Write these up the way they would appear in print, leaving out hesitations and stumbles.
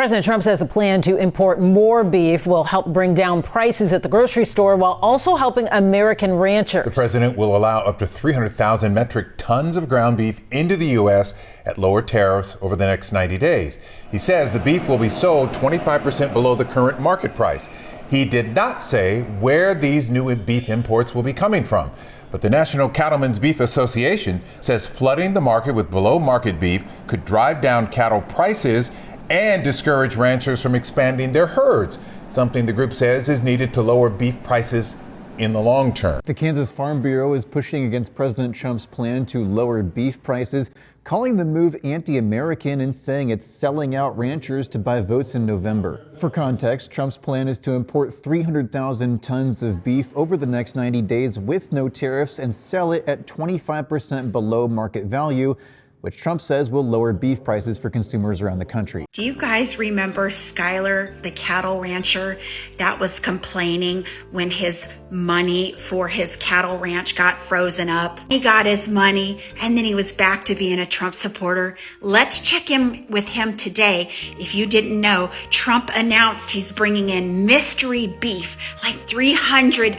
President Trump says a plan to import more beef will help bring down prices at the grocery store while also helping American ranchers. The president will allow up to 300,000 metric tons of ground beef into the U.S. at lower tariffs over the next 90 days. He says the beef will be sold 25% below the current market price. He did not say where these new beef imports will be coming from. But the National Cattlemen's Beef Association says flooding the market with below market beef could drive down cattle prices and discourage ranchers from expanding their herds, something the group says is needed to lower beef prices in the long term. The Kansas Farm Bureau is pushing against President Trump's plan to lower beef prices, calling the move anti-American and saying it's selling out ranchers to buy votes in November. For context, Trump's plan is to import 300,000 tons of beef over the next 90 days with no tariffs and sell it at 25% below market value, which Trump says will lower beef prices for consumers around the country. Do you guys remember Skyler, the cattle rancher that was complaining when his money for his cattle ranch got frozen up? He got his money and then he was back to being a Trump supporter. Let's check in with him today. If you didn't know, Trump announced he's bringing in mystery beef, like 300,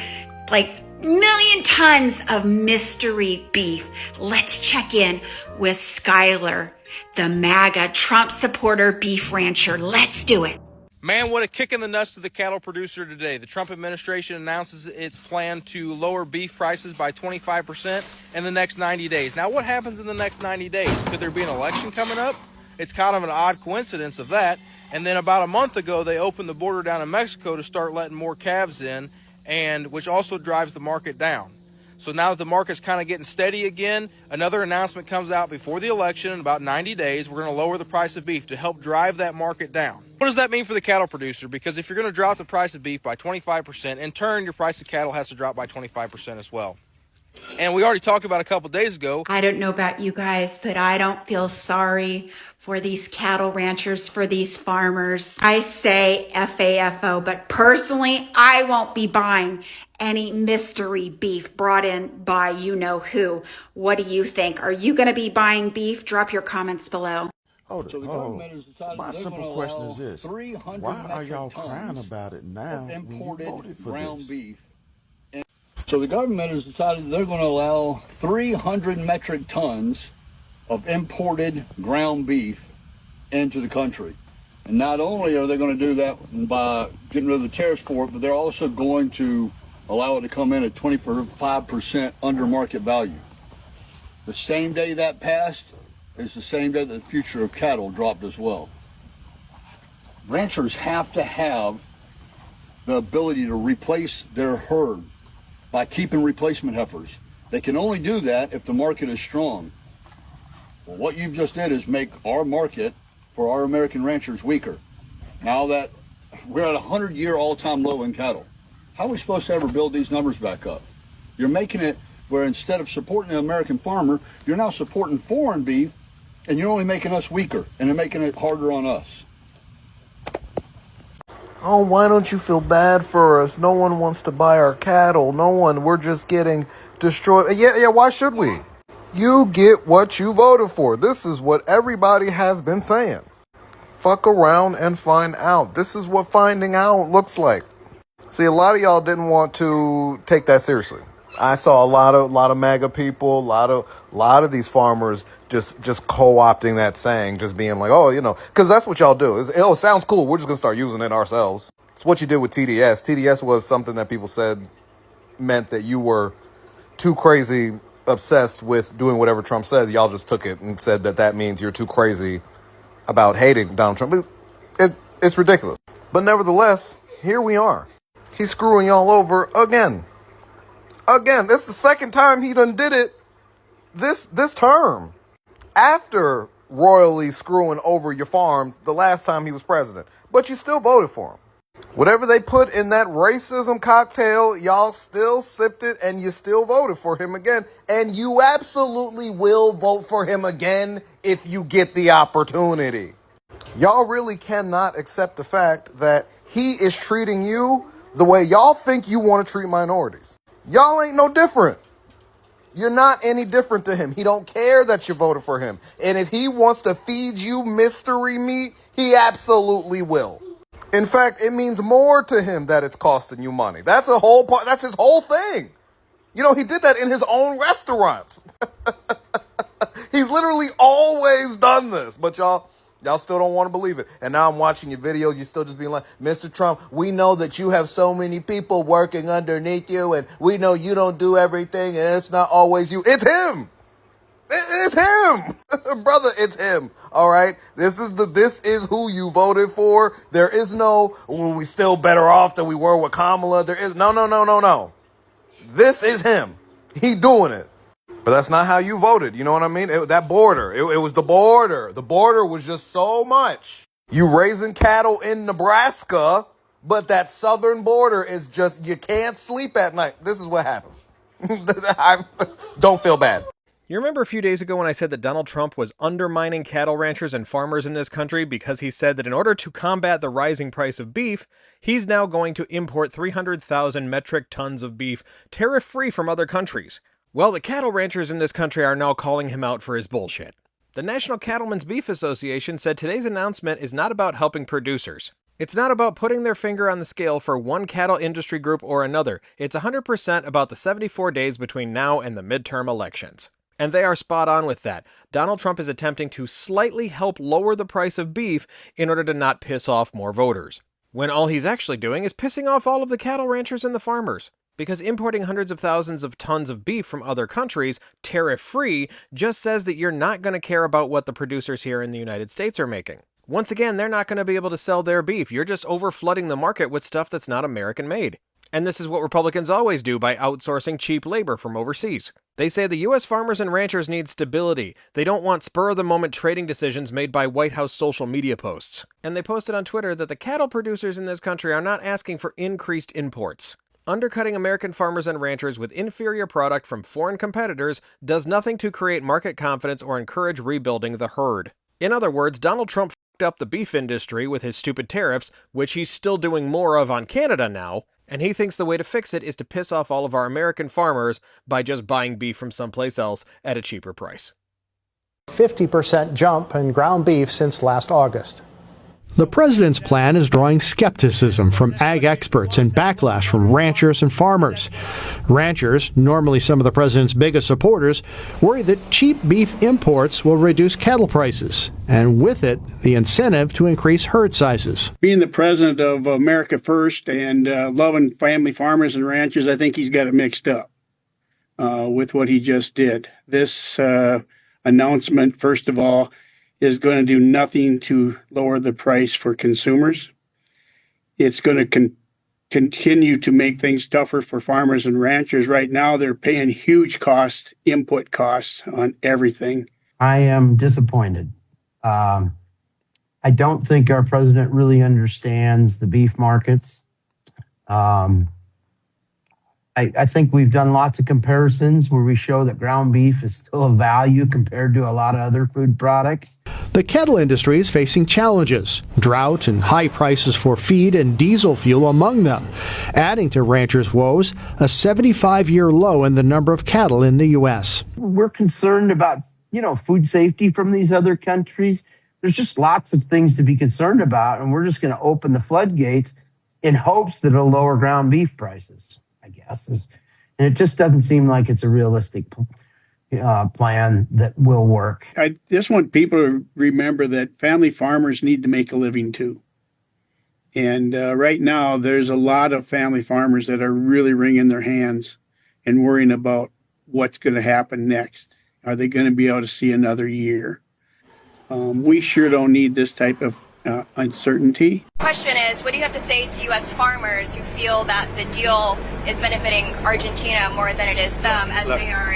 million tons of mystery beef. Let's check in with Skyler, the MAGA Trump supporter beef rancher. Let's do it. Man, what a kick in the nuts to the cattle producer today. The Trump administration announces its plan to lower beef prices by 25% in the next 90 days. Now, what happens in the next 90 days? Could there be an election coming up? It's kind of an odd coincidence of that. And then about a month ago, they opened the border down in Mexico to start letting more calves in, and which also drives the market down. So now that the market's kind of getting steady again, another announcement comes out before the election in about 90 days. We're going to lower the price of beef to help drive that market down. What does that mean for the cattle producer? Because if you're going to drop the price of beef by 25%, in turn, your price of cattle has to drop by 25% as well. And we already talked about a couple days ago. I don't know about you guys, but I don't feel sorry for these cattle ranchers, for these farmers. I say FAFO, but personally, I won't be buying any mystery beef brought in by you-know-who. What do you think? Are you going to be buying beef? Drop your comments below. My simple question is this. Why are y'all crying about it now when you voted for ground beef? So the government has decided they're going to allow 300 metric tons of imported ground beef into the country. And not only are they going to do that by getting rid of the tariffs for it, but they're also going to allow it to come in at 25% under market value. The same day that passed is the same day that the future of cattle dropped as well. Ranchers have to have the ability to replace their herd by keeping replacement heifers. They can only do that if the market is strong. Well, what you just did is make our market for our American ranchers weaker. Now that we're at a 100-year all-time low in cattle, how are we supposed to ever build these numbers back up? You're making it where instead of supporting the American farmer, you're now supporting foreign beef, and you're only making us weaker, and you're making it harder on us. Oh, why don't you feel bad for us? No one wants to buy our cattle. No one. We're just getting destroyed. Yeah, why should we? You get what you voted for. This is what everybody has been saying. Fuck around and find out. This is what finding out looks like. See, a lot of y'all didn't want to take that seriously. I saw a lot of MAGA people, a lot of these farmers just co-opting that saying, just being like, oh, because that's what y'all do. It sounds cool. We're just going to start using it ourselves. It's what you did with TDS. TDS was something that people said meant that you were too crazy obsessed with doing whatever Trump says. Y'all just took it and said that means you're too crazy about hating Donald Trump. It's ridiculous. But nevertheless, here we are. He's screwing y'all over again. Again, that's the second time he done did it this term. After royally screwing over your farms the last time he was president. But you still voted for him. Whatever they put in that racism cocktail, y'all still sipped it and you still voted for him again. And you absolutely will vote for him again if you get the opportunity. Y'all really cannot accept the fact that he is treating you the way y'all think you want to treat minorities. Y'all ain't no different. You're not any different to him. He don't care that you voted for him. And if he wants to feed you mystery meat, he absolutely will. In fact, it means more to him that it's costing you money. That's a whole part. That's his whole thing. You know, he did that in his own restaurants. He's literally always done this, but y'all still don't want to believe it. And now I'm watching your videos. You're still just being like, Mr. Trump, we know that you have so many people working underneath you, and we know you don't do everything, and it's not always you. It's him. It's him. Brother, it's him. All right. This is who you voted for. There is no, we still better off than we were with Kamala. There is no. This is him. He doing it. But that's not how you voted. You know what I mean? That border. It was the border. The border was just so much. You raising cattle in Nebraska, but that southern border is just, you can't sleep at night. This is what happens. Don't feel bad. You remember a few days ago when I said that Donald Trump was undermining cattle ranchers and farmers in this country because he said that in order to combat the rising price of beef, he's now going to import 300,000 metric tons of beef tariff-free from other countries. Well, the cattle ranchers in this country are now calling him out for his bullshit. The National Cattlemen's Beef Association said today's announcement is not about helping producers. It's not about putting their finger on the scale for one cattle industry group or another. It's 100% about the 74 days between now and the midterm elections. And they are spot on with that. Donald Trump is attempting to slightly help lower the price of beef in order to not piss off more voters, when all he's actually doing is pissing off all of the cattle ranchers and the farmers. Because importing hundreds of thousands of tons of beef from other countries, tariff-free, just says that you're not going to care about what the producers here in the United States are making. Once again, they're not going to be able to sell their beef. You're just over-flooding the market with stuff that's not American-made. And this is what Republicans always do by outsourcing cheap labor from overseas. They say the U.S. farmers and ranchers need stability. They don't want spur-of-the-moment trading decisions made by White House social media posts. And they posted on Twitter that the cattle producers in this country are not asking for increased imports. Undercutting American farmers and ranchers with inferior product from foreign competitors does nothing to create market confidence or encourage rebuilding the herd. In other words, Donald Trump f***ed up the beef industry with his stupid tariffs, which he's still doing more of on Canada now, and he thinks the way to fix it is to piss off all of our American farmers by just buying beef from someplace else at a cheaper price. 50% jump in ground beef since last August. The president's plan is drawing skepticism from ag experts and backlash from ranchers and farmers. Ranchers, normally some of the president's biggest supporters, worry that cheap beef imports will reduce cattle prices, and with it, the incentive to increase herd sizes. Being the president of America First and loving family farmers and ranchers, I think he's got it mixed up with what he just did. This announcement, first of all, is going to do nothing to lower the price for consumers. It's going to continue to make things tougher for farmers and ranchers. Right now, they're paying huge costs, input costs on everything. I am disappointed. I don't think our president really understands the beef markets. I think we've done lots of comparisons where we show that ground beef is still a value compared to a lot of other food products. The cattle industry is facing challenges, drought and high prices for feed and diesel fuel among them, adding to ranchers' woes a 75-year low in the number of cattle in the U.S. We're concerned about, food safety from these other countries. There's just lots of things to be concerned about, and we're just going to open the floodgates in hopes that it'll lower ground beef prices, I guess. And it just doesn't seem like it's a realistic plan that will work. I just want people to remember that family farmers need to make a living too. And right now, there's a lot of family farmers that are really wringing their hands and worrying about what's going to happen next. Are they going to be able to see another year? We sure don't need this type of uncertainty. Question is, what do you have to say to U.S. farmers who feel that the deal is benefiting Argentina more than it is them, as they are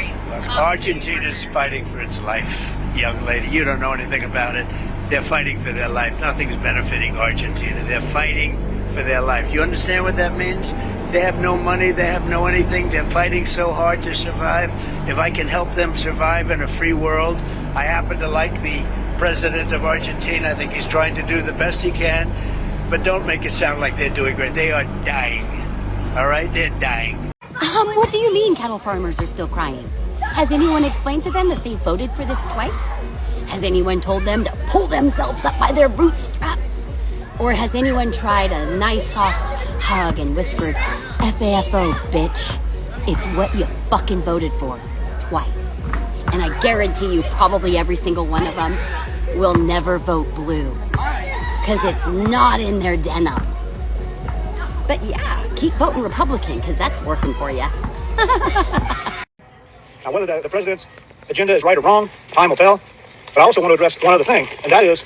Argentina's fighting for its life, young lady. You don't know anything about it. They're fighting for their life. Nothing's benefiting Argentina. They're fighting for their life. You understand what that means? They have no money. They have no anything. They're fighting so hard to survive. If I can help them survive in a free world, I happen to like the president of Argentina. I think he's trying to do the best he can, but don't make it sound like they're doing great. They are dying. All right? They're dying. What do you mean cattle farmers are still crying? Has anyone explained to them that they voted for this twice? Has anyone told them to pull themselves up by their bootstraps? Or has anyone tried a nice soft hug and whispered, FAFO, bitch? It's what you fucking voted for twice. And I guarantee you probably every single one of them will never vote blue. Because it's not in their denim. But yeah, keep voting Republican because that's working for you. Now, whether the president's agenda is right or wrong, time will tell. But I also want to address one other thing, and that is,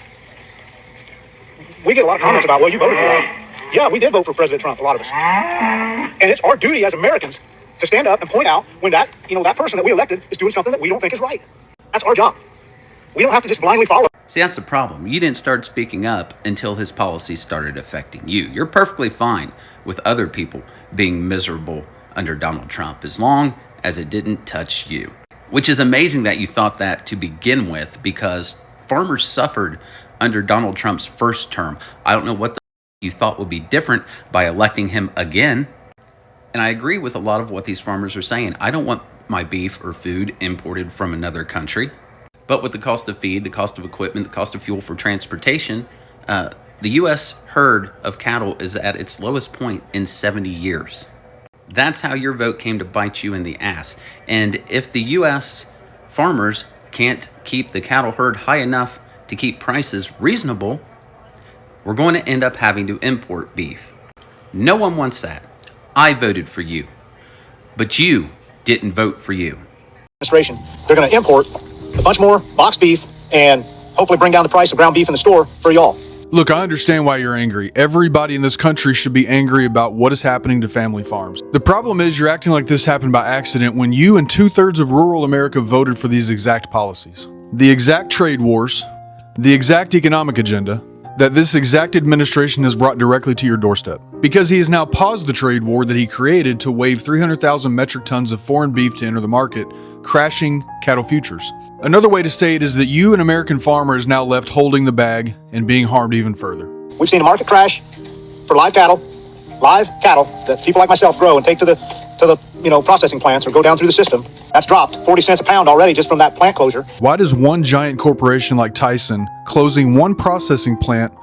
we get a lot of comments about, well, you voted for that. Yeah, we did vote for President Trump, a lot of us. And it's our duty as Americans to stand up and point out when that person that we elected is doing something that we don't think is right. That's our job. We don't have to just blindly follow. See, that's the problem. You didn't start speaking up until his policies started affecting you. You're perfectly fine with other people being miserable under Donald Trump as long as it didn't touch you. Which is amazing that you thought that to begin with, because farmers suffered under Donald Trump's first term. I don't know what you thought would be different by electing him again. And I agree with a lot of what these farmers are saying. I don't want my beef or food imported from another country. But with the cost of feed, the cost of equipment, the cost of fuel for transportation, the U.S. herd of cattle is at its lowest point in 70 years. That's how your vote came to bite you in the ass. And if the U.S. farmers can't keep the cattle herd high enough to keep prices reasonable, we're going to end up having to import beef. No one wants that. I voted for you, but you didn't vote for you. Administration, they're going to import a bunch more boxed beef and hopefully bring down the price of ground beef in the store for y'all. Look, I understand why you're angry. Everybody in this country should be angry about what is happening to family farms. The problem is you're acting like this happened by accident when you and 2/3 of rural America voted for these exact policies. The exact trade wars, the exact economic agenda that this exact administration has brought directly to your doorstep. Because he has now paused the trade war that he created to waive 300,000 metric tons of foreign beef to enter the market, crashing cattle futures. Another way to say it is that you, an American farmer, is now left holding the bag and being harmed even further. We've seen a market crash for live cattle that people like myself grow and take to the processing plants or go down through the system. That's dropped 40 cents a pound already just from that plant closure. Why does one giant corporation like Tyson closing one processing plant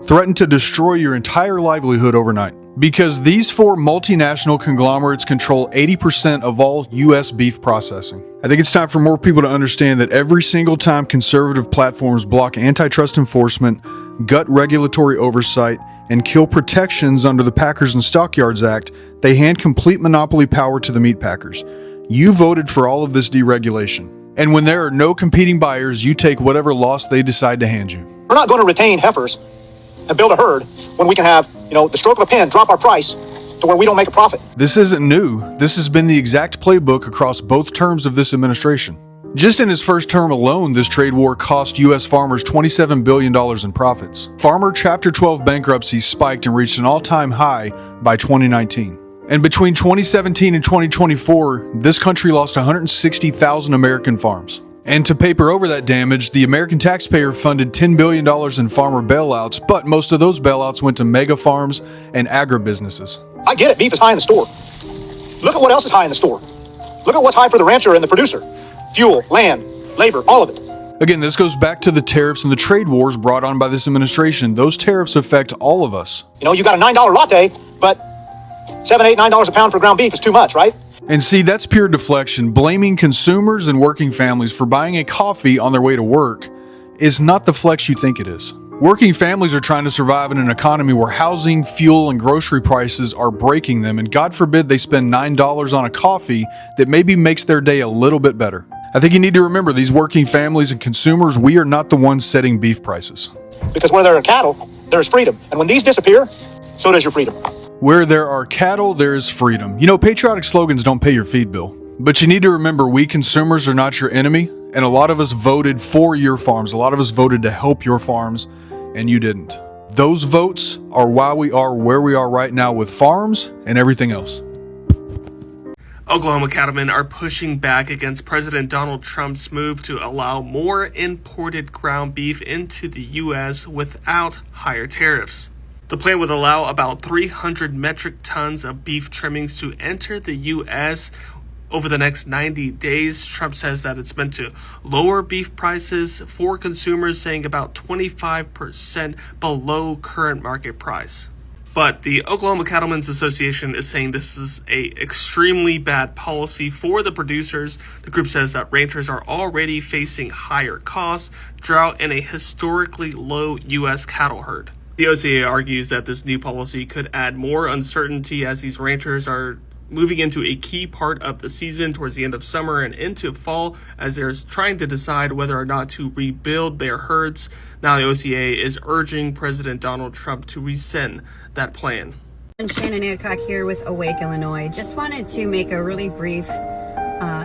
threaten to destroy your entire livelihood overnight? Because these four multinational conglomerates control 80% of all U.S. beef processing. I think it's time for more people to understand that every single time conservative platforms block antitrust enforcement, gut regulatory oversight, and kill protections under the Packers and Stockyards Act, they hand complete monopoly power to the meat packers. You voted for all of this deregulation. And when there are no competing buyers, you take whatever loss they decide to hand you. We're not going to retain heifers and build a herd when we can have, the stroke of a pen, drop our price to where we don't make a profit. This isn't new. This has been the exact playbook across both terms of this administration. Just in his first term alone, this trade war cost U.S. farmers $27 billion in profits. Farmer Chapter 12 bankruptcies spiked and reached an all-time high by 2019. And between 2017 and 2024, this country lost 160,000 American farms. And to paper over that damage, the American taxpayer funded $10 billion in farmer bailouts, but most of those bailouts went to mega farms and agribusinesses. I get it, beef is high in the store. Look at what else is high in the store. Look at what's high for the rancher and the producer. Fuel, land, labor, all of it. Again, this goes back to the tariffs and the trade wars brought on by this administration. Those tariffs affect all of us. You got a $9 latte, but $7, $8, $9 a pound for ground beef is too much, right? And see, that's pure deflection. Blaming consumers and working families for buying a coffee on their way to work is not the flex you think it is. Working families are trying to survive in an economy where housing, fuel, and grocery prices are breaking them, and God forbid they spend $9 on a coffee that maybe makes their day a little bit better. I think you need to remember, these working families and consumers, we are not the ones setting beef prices. Because where there are cattle, there is freedom. And when these disappear, so does your freedom. Where there are cattle, there is freedom. Patriotic slogans don't pay your feed bill. But you need to remember, we consumers are not your enemy, and a lot of us voted for your farms. A lot of us voted to help your farms, and you didn't. Those votes are why we are where we are right now with farms and everything else. Oklahoma cattlemen are pushing back against President Donald Trump's move to allow more imported ground beef into the U.S. without higher tariffs. The plan would allow about 300 metric tons of beef trimmings to enter the U.S. over the next 90 days. Trump says that it's meant to lower beef prices for consumers, saying about 25% below current market price. But the Oklahoma Cattlemen's Association is saying this is a extremely bad policy for the producers. The group says that ranchers are already facing higher costs, drought, and a historically low U.S. cattle herd. The OCA argues that this new policy could add more uncertainty as these ranchers are moving into a key part of the season towards the end of summer and into fall as they're trying to decide whether or not to rebuild their herds. Now the OCA is urging President Donald Trump to rescind that plan. Shannon Adcock here with Awake Illinois. Just wanted to make a really brief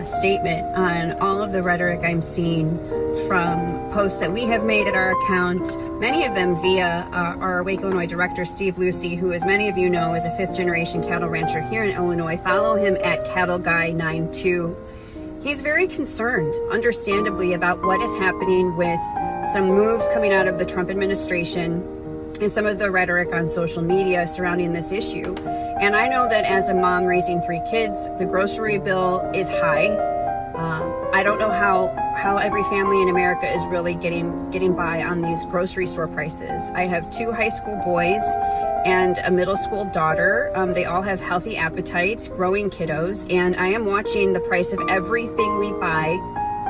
statement on all of the rhetoric I'm seeing from posts that we have made at our account, many of them via our Awake Illinois director, Steve Lucy, who, as many of you know, is a fifth-generation cattle rancher here in Illinois. Follow him at CattleGuy92. He's very concerned, understandably, about what is happening with some moves coming out of the Trump administration and some of the rhetoric on social media surrounding this issue. And I know that as a mom raising 3 kids, the grocery bill is high. I don't know how every family in America is really getting by on these grocery store prices. I have 2 high school boys and a middle school daughter. They all have healthy appetites, growing kiddos, and I am watching the price of everything we buy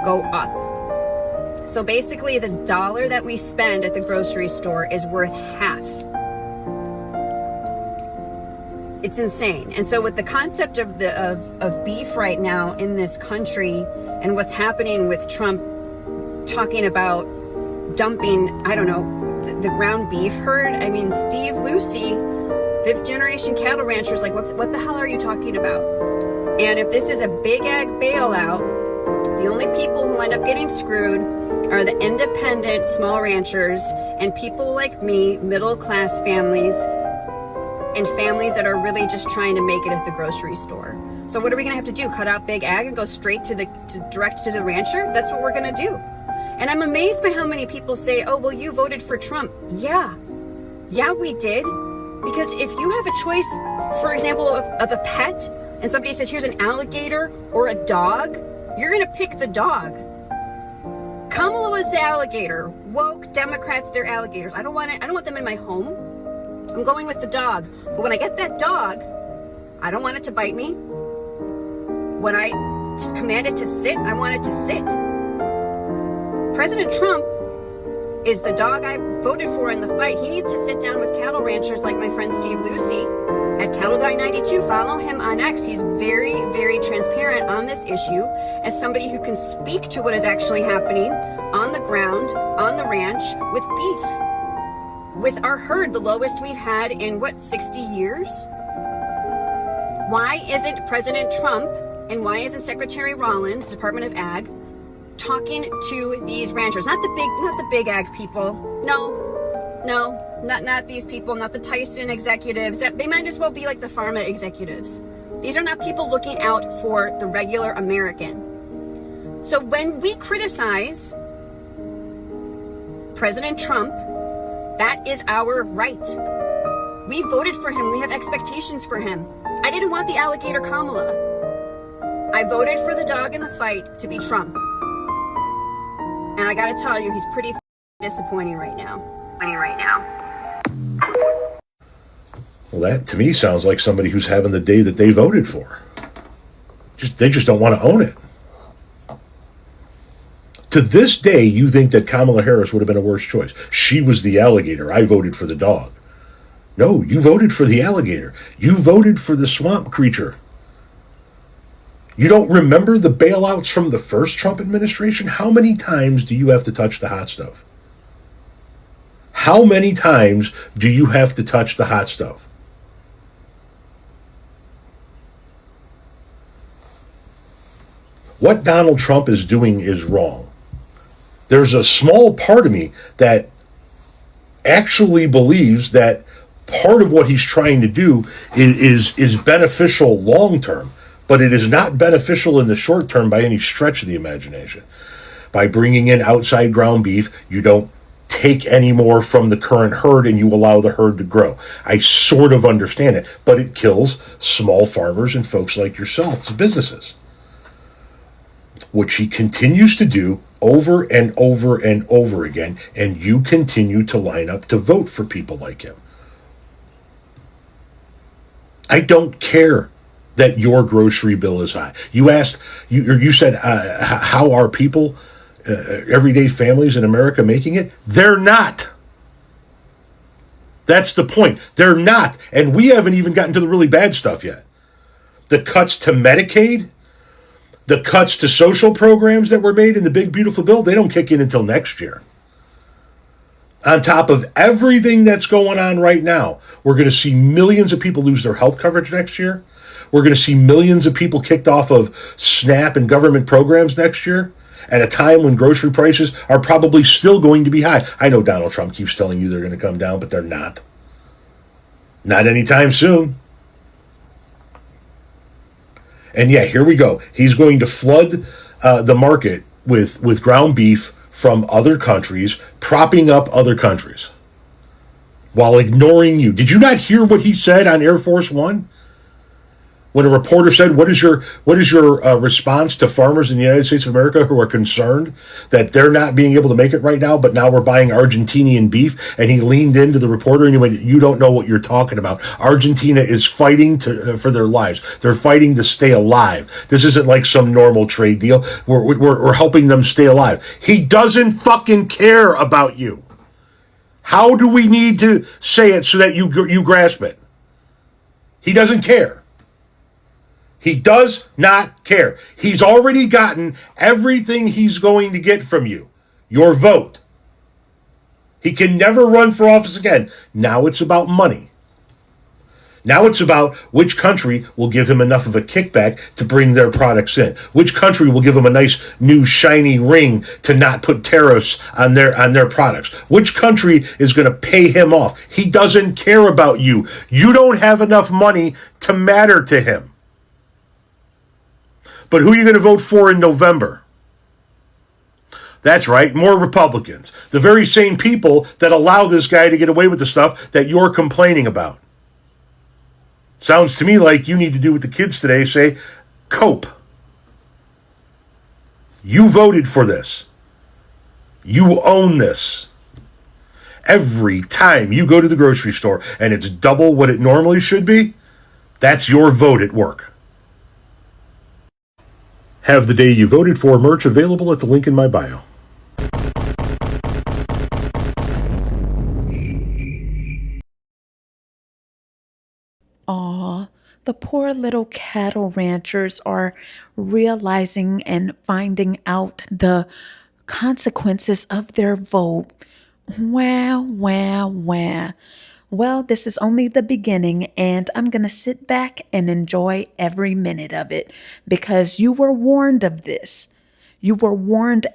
go up. So basically, the dollar that we spend at the grocery store is worth half. It's insane. And so with the concept of beef right now in this country and what's happening with Trump talking about dumping, I don't know, the ground beef herd. I mean, Steve Lucy, 5th generation cattle ranchers, like what the hell are you talking about? And if this is a big ag bailout, the only people who end up getting screwed are the independent small ranchers and people like me, middle class families, and families that are really just trying to make it at the grocery store. So what are we gonna have to do? Cut out big ag and go straight direct to the rancher? That's what we're gonna do. And I'm amazed by how many people say, oh, well, you voted for Trump. Yeah, we did. Because if you have a choice, for example, of a pet, and somebody says, here's an alligator or a dog, you're gonna pick the dog. Kamala was the alligator. Woke Democrats, they're alligators. I don't want them in my home. I'm going with the dog. But when I get that dog, I don't want it to bite me. When I command it to sit, I want it to sit. President Trump is the dog I voted for in the fight. He needs to sit down with cattle ranchers like my friend Steve Lucy at CattleGuy92. Follow him on X. He's very, very transparent on this issue as somebody who can speak to what is actually happening on the ground, on the ranch, with beef. With our herd, the lowest we've had in, 60 years? Why isn't President Trump and why isn't Secretary Rollins, Department of Ag, talking to these ranchers? Not the big ag people. No, not these people, not the Tyson executives. They might as well be like the pharma executives. These are not people looking out for the regular American. So when we criticize President Trump, that is our right. We voted for him. We have expectations for him. I didn't want the alligator Kamala. I voted for the dog in the fight to be Trump. And I gotta tell you, he's pretty disappointing right now. Well, that to me sounds like somebody who's having the day that they voted for. They just don't want to own it. To this day, you think that Kamala Harris would have been a worse choice. She was the alligator. I voted for the dog. No, you voted for the alligator. You voted for the swamp creature. You don't remember the bailouts from the first Trump administration? How many times do you have to touch the hot stove? How many times do you have to touch the hot stove? What Donald Trump is doing is wrong. There's a small part of me that actually believes that part of what he's trying to do is beneficial long term, but it is not beneficial in the short term by any stretch of the imagination. By bringing in outside ground beef, you don't take any more from the current herd and you allow the herd to grow. I sort of understand it, but it kills small farmers and folks like yourselves, businesses. which he continues to do over and over and over again, and you continue to line up to vote for people like him. I don't care that your grocery bill is high. You asked, you said, how are people, everyday families in America making it? They're not. That's the point. They're not. And we haven't even gotten to the really bad stuff yet. The cuts to Medicaid, the cuts to social programs that were made in the big, beautiful bill, they don't kick in until next year. On top of everything that's going on right now, we're going to see millions of people lose their health coverage next year. We're going to see millions of people kicked off of SNAP and government programs next year at a time when grocery prices are probably still going to be high. I know Donald Trump keeps telling you they're going to come down, but they're not. Not anytime soon. And yeah, here we go. He's going to flood the market with ground beef from other countries, propping up other countries while ignoring you. Did you not hear what he said on Air Force One? When a reporter said, what is your response to farmers in the United States of America who are concerned that they're not being able to make it right now, but now we're buying Argentinian beef? And he leaned into the reporter and he went, you don't know what you're talking about. Argentina is fighting for their lives. They're fighting to stay alive. This isn't like some normal trade deal. We're helping them stay alive. He doesn't fucking care about you. How do we need to say it so that you grasp it? He doesn't care. He does not care. He's already gotten everything he's going to get from you. Your vote. He can never run for office again. Now it's about money. Now it's about which country will give him enough of a kickback to bring their products in. Which country will give him a nice new shiny ring to not put tariffs on their products. Which country is going to pay him off. He doesn't care about you. You don't have enough money to matter to him. But who are you going to vote for in November? That's right, more Republicans. The very same people that allow this guy to get away with the stuff that you're complaining about. Sounds to me like you need to do what the kids today say, cope. You voted for this. You own this. Every time you go to the grocery store and it's double what it normally should be, that's your vote at work. Have the day you voted for merch available at the link in my bio. Aw, the poor little cattle ranchers are realizing and finding out the consequences of their vote. Wah, wah, wah. Well, this is only the beginning, and I'm going to sit back and enjoy every minute of it because you were warned of this. You were warned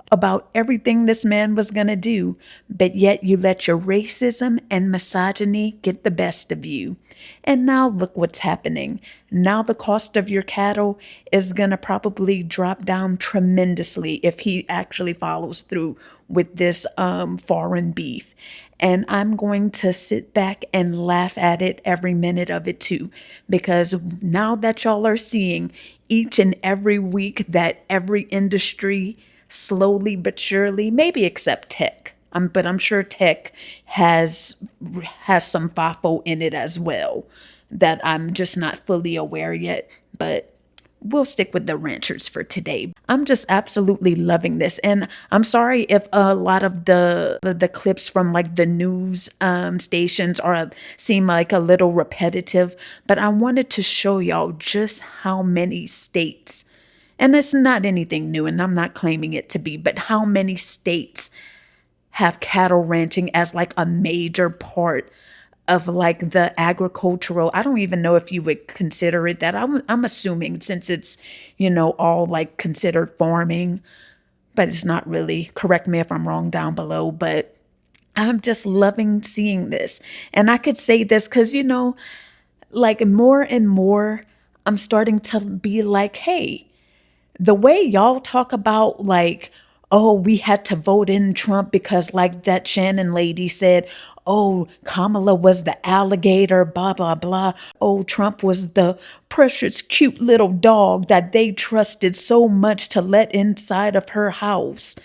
about everything this man was going to do, but yet you let your racism and misogyny get the best of you. And now look what's happening. Now the cost of your cattle is going to probably drop down tremendously if he actually follows through with this foreign beef. And I'm going to sit back and laugh at it every minute of it too, because now that y'all are seeing each and every week that every industry slowly but surely, maybe except tech, but I'm sure tech has some FAFO in it as well that I'm just not fully aware yet, but we'll stick with the ranchers for today. I'm just absolutely loving this. And I'm sorry if a lot of the clips from like the news stations seem like a little repetitive, but I wanted to show y'all just how many states, and it's not anything new and I'm not claiming it to be, but how many states have cattle ranching as like a major part of like the agricultural. I don't even know if you would consider it that. I'm assuming since it's, all like considered farming, but it's not really. Correct me if I'm wrong down below, but I'm just loving seeing this. And I could say this because, like more and more, I'm starting to be like, hey, the way y'all talk about like, oh, we had to vote in Trump because like that Shannon lady said, Oh, Kamala was the alligator, blah, blah, blah. Oh, Trump was the precious, cute little dog that they trusted so much to let inside of her house.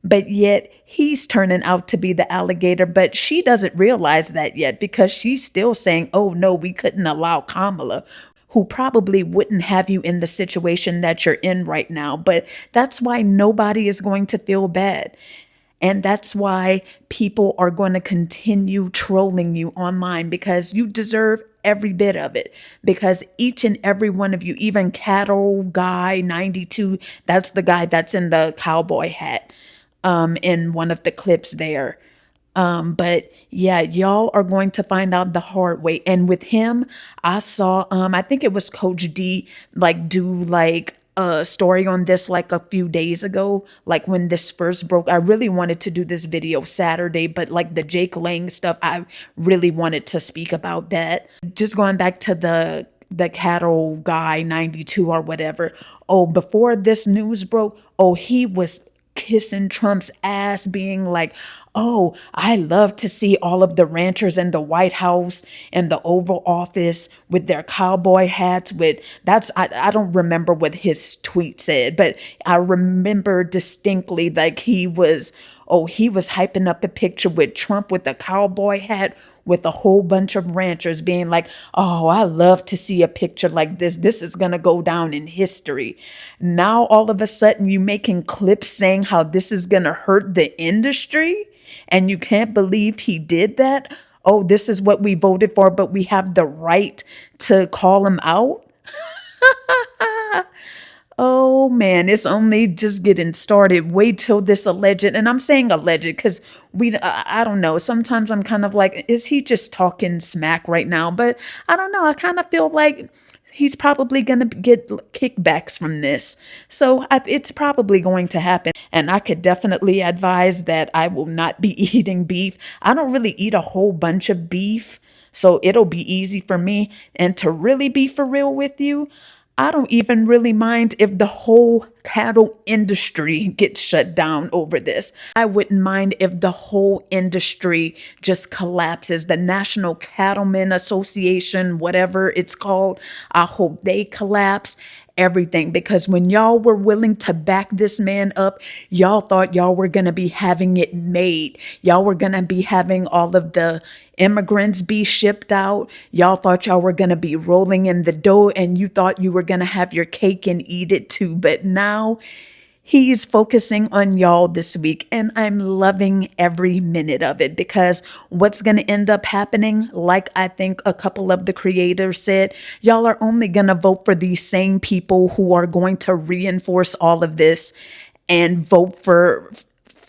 But yet he's turning out to be the alligator, but she doesn't realize that yet because she's still saying, oh no, we couldn't allow Kamala, who probably wouldn't have you in the situation that you're in right now. But that's why nobody is going to feel bad. And that's why people are going to continue trolling you online because you deserve every bit of it. Because each and every one of you, even Cattle Guy 92, that's the guy that's in the cowboy hat in one of the clips there. But yeah, y'all are going to find out the hard way. And with him, I saw, I think it was Coach D, like do like a story on this like a few days ago, like when this first broke. I really wanted to do this video Saturday, but like the Jake Lang stuff, I really wanted to speak about that. Just going back to the Cattle Guy 92 or whatever. Oh, before this news broke, oh, he was kissing Trump's ass, being like, oh, I love to see all of the ranchers in the White House and the Oval Office with their cowboy hats with I don't remember what his tweet said, but I remember distinctly like he was hyping up a picture with Trump with a cowboy hat with a whole bunch of ranchers being like, oh, I love to see a picture like this. This is going to go down in history. Now, all of a sudden, you making clips saying how this is going to hurt the industry and you can't believe he did that. Oh, this is what we voted for, but we have the right to call him out. Oh man, it's only just getting started. Wait till this alleged, and I'm saying alleged because I don't know. Sometimes I'm kind of like, is he just talking smack right now? But I don't know. I kind of feel like he's probably going to get kickbacks from this. So it's probably going to happen. And I could definitely advise that I will not be eating beef. I don't really eat a whole bunch of beef, so it'll be easy for me. And to really be for real with you, I don't even really mind if the whole cattle industry gets shut down over this. I wouldn't mind if the whole industry just collapses. The National Cattlemen Association, whatever it's called, I hope they collapse. Everything, because when y'all were willing to back this man up, y'all thought y'all were going to be having it made. Y'all were going to be having all of the immigrants be shipped out. Y'all thought y'all were going to be rolling in the dough, and you thought you were going to have your cake and eat it too. But now he's focusing on y'all this week, and I'm loving every minute of it because what's going to end up happening, like I think a couple of the creators said, y'all are only going to vote for these same people who are going to reinforce all of this and vote for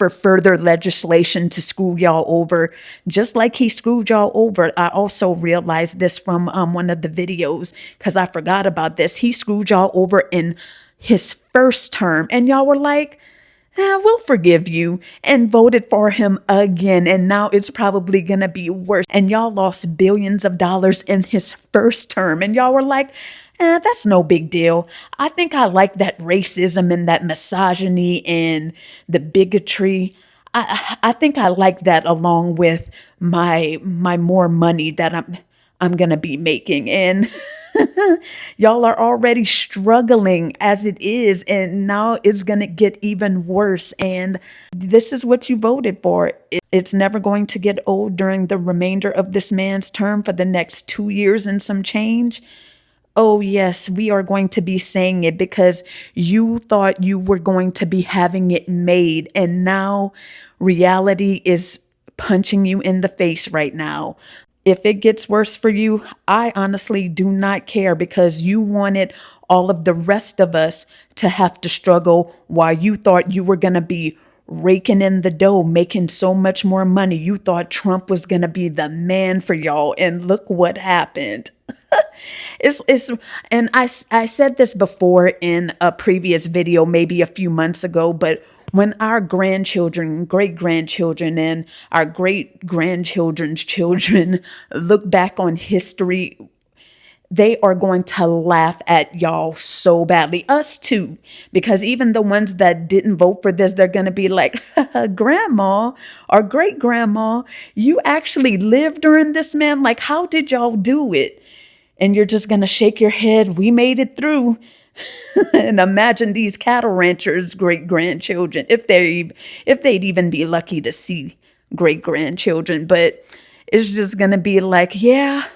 further legislation to screw y'all over, just like he screwed y'all over. I also realized this from one of the videos because I forgot about this. He screwed y'all over in his first term, and y'all were like, we'll forgive you, and voted for him again. And now it's probably going to be worse. And y'all lost billions of dollars in his first term. And y'all were like, that's no big deal. I think I like that racism and that misogyny and the bigotry. I think I like that along with my more money that I'm going to be making. And y'all are already struggling as it is, and now it's going to get even worse. And this is what you voted for. It's never going to get old during the remainder of this man's term for the next 2 years and some change. Oh, yes, we are going to be saying it because you thought you were going to be having it made, and now reality is punching you in the face right now. If it gets worse for you, I honestly do not care because you wanted all of the rest of us to have to struggle while you thought you were going to be raking in the dough, making so much more money. You thought Trump was going to be the man for y'all, and look what happened. And I said this before in a previous video, maybe a few months ago, but when our grandchildren, great-grandchildren, and our great-grandchildren's children look back on history, they are going to laugh at y'all so badly. Us too, because even the ones that didn't vote for this, they're going to be like, grandma or great grandma, you actually lived during this, man. Like, how did y'all do it? And you're just going to shake your head. We made it through. And imagine these cattle ranchers' great grandchildren, if they'd even be lucky to see great grandchildren. But it's just going to be like, yeah,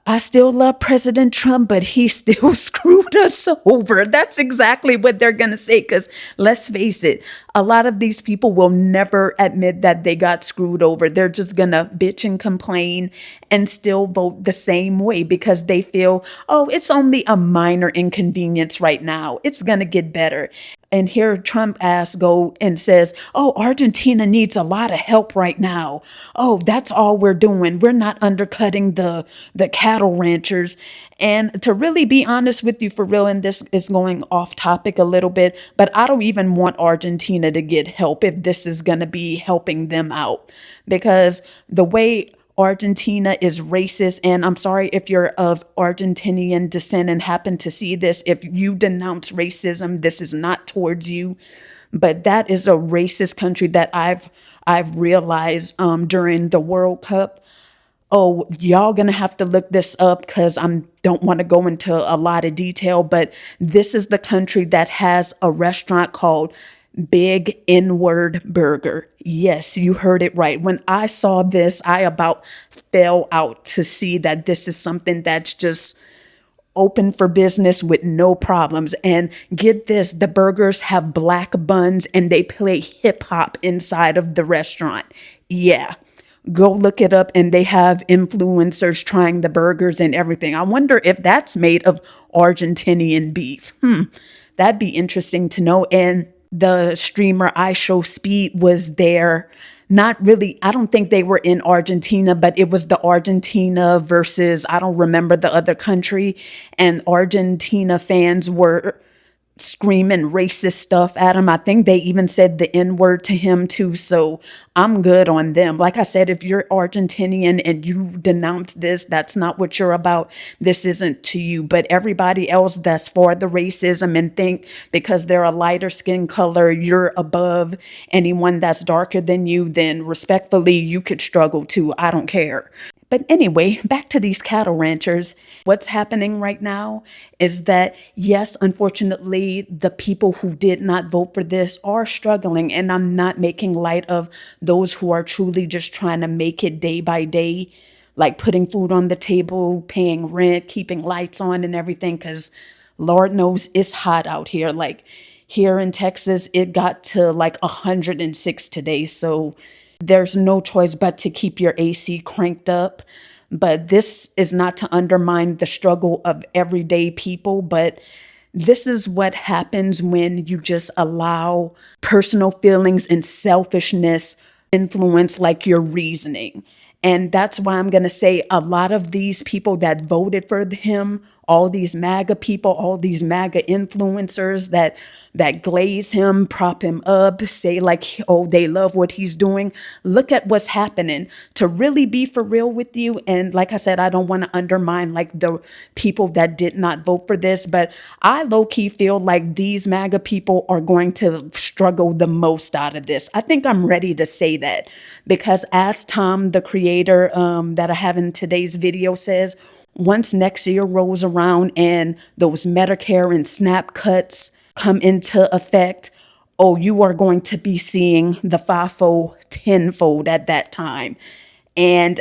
I still love President Trump, but he still screwed us over. That's exactly what they're going to say. Because let's face it, a lot of these people will never admit that they got screwed over. They're just going to bitch and complain and still vote the same way because they feel, oh, it's only a minor inconvenience right now. It's going to get better. And here Trump ass go and says, oh, Argentina needs a lot of help right now. Oh, that's all we're doing. We're not undercutting the cattle ranchers. And to really be honest with you, for real, and this is going off topic a little bit, but I don't even want Argentina to get help if this is going to be helping them out. Because the way Argentina is racist, and I'm sorry if you're of Argentinian descent and happen to see this. If you denounce racism, this is not towards you, but that is a racist country that I've realized during the World Cup. Oh, y'all gonna have to look this up because I don't want to go into a lot of detail, but this is the country that has a restaurant called Big N-word Burger. Yes, you heard it right. When I saw this, I about fell out to see that this is something that's just open for business with no problems. And get this, the burgers have black buns and they play hip hop inside of the restaurant. Yeah. Go look it up, and they have influencers trying the burgers and everything. I wonder if that's made of Argentinian beef. That'd be interesting to know. And the streamer I Show Speed was there. Not really, I don't think they were in Argentina, but it was the Argentina versus, I don't remember the other country. And Argentina fans were screaming racist stuff at him. I think they even said the N-word to him too. So I'm good on them. Like I said, if you're Argentinian and you denounce this, that's not what you're about. This isn't to you. But everybody else that's for the racism and think because they're a lighter skin color, you're above anyone that's darker than you, then respectfully, you could struggle too. I don't care. But anyway, back to these cattle ranchers. What's happening right now is that, yes, unfortunately, the people who did not vote for this are struggling. And I'm not making light of those who are truly just trying to make it day by day, like putting food on the table, paying rent, keeping lights on and everything, because Lord knows it's hot out here. Like here in Texas, it got to like 106 today. So there's no choice but to keep your AC cranked up. But this is not to undermine the struggle of everyday people, but this is what happens when you just allow personal feelings and selfishness influence like your reasoning. And that's why I'm going to say a lot of these people that voted for him, all these MAGA people, all these MAGA influencers that glaze him, prop him up, say like, oh, they love what he's doing. Look at what's happening. To really be for real with you, and like I said, I don't want to undermine like the people that did not vote for this, but I low-key feel like these MAGA people are going to struggle the most out of this. I think I'm ready to say that because as Tom, the creator that I have in today's video says, once next year rolls around and those Medicare and SNAP cuts come into effect, oh, you are going to be seeing the FAFO tenfold at that time. And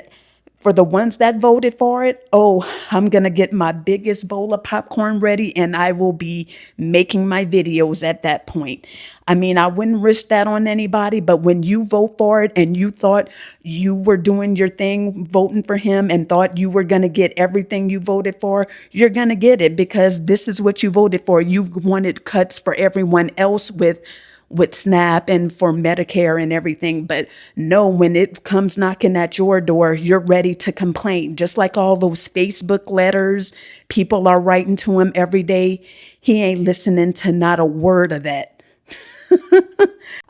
for the ones that voted for it, oh, I'm going to get my biggest bowl of popcorn ready and I will be making my videos at that point. I mean, I wouldn't risk that on anybody, but when you vote for it and you thought you were doing your thing, voting for him and thought you were going to get everything you voted for, you're going to get it because this is what you voted for. You wanted cuts for everyone else with SNAP and for Medicare and everything. But no, when it comes knocking at your door, you're ready to complain. Just like all those Facebook letters people are writing to him every day. He ain't listening to not a word of that.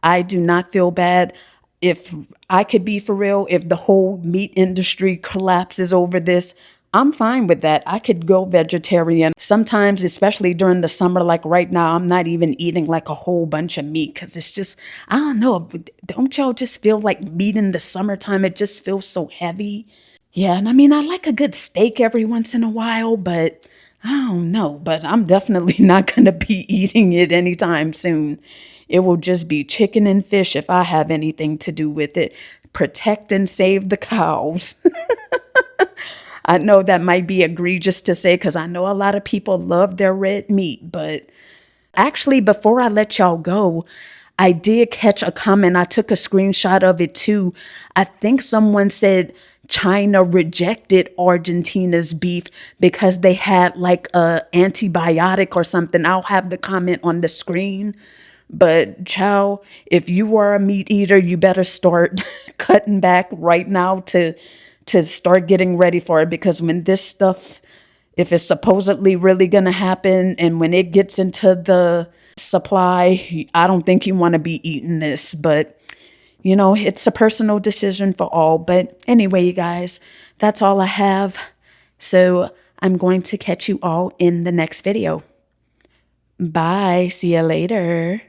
I do not feel bad. If I could be for real, if the whole meat industry collapses over this, I'm fine with that. I could go vegetarian. Sometimes, especially during the summer, like right now, I'm not even eating like a whole bunch of meat because it's just, I don't know. Don't y'all just feel like meat in the summertime? It just feels so heavy. Yeah, and I mean, I like a good steak every once in a while, but I don't know. But I'm definitely not going to be eating it anytime soon. It will just be chicken and fish if I have anything to do with it. Protect and save the cows. I know that might be egregious to say because I know a lot of people love their red meat, but actually, before I let y'all go, I did catch a comment. I took a screenshot of it too. I think someone said China rejected Argentina's beef because they had like a antibiotic or something. I'll have the comment on the screen. But child, if you are a meat eater, you better start cutting back right now to start getting ready for it, because when this stuff, if it's supposedly really going to happen and when it gets into the supply, I don't think you want to be eating this. But you know, it's a personal decision for all. But anyway, you guys, that's all I have. So I'm going to catch you all in the next video. Bye. See you later.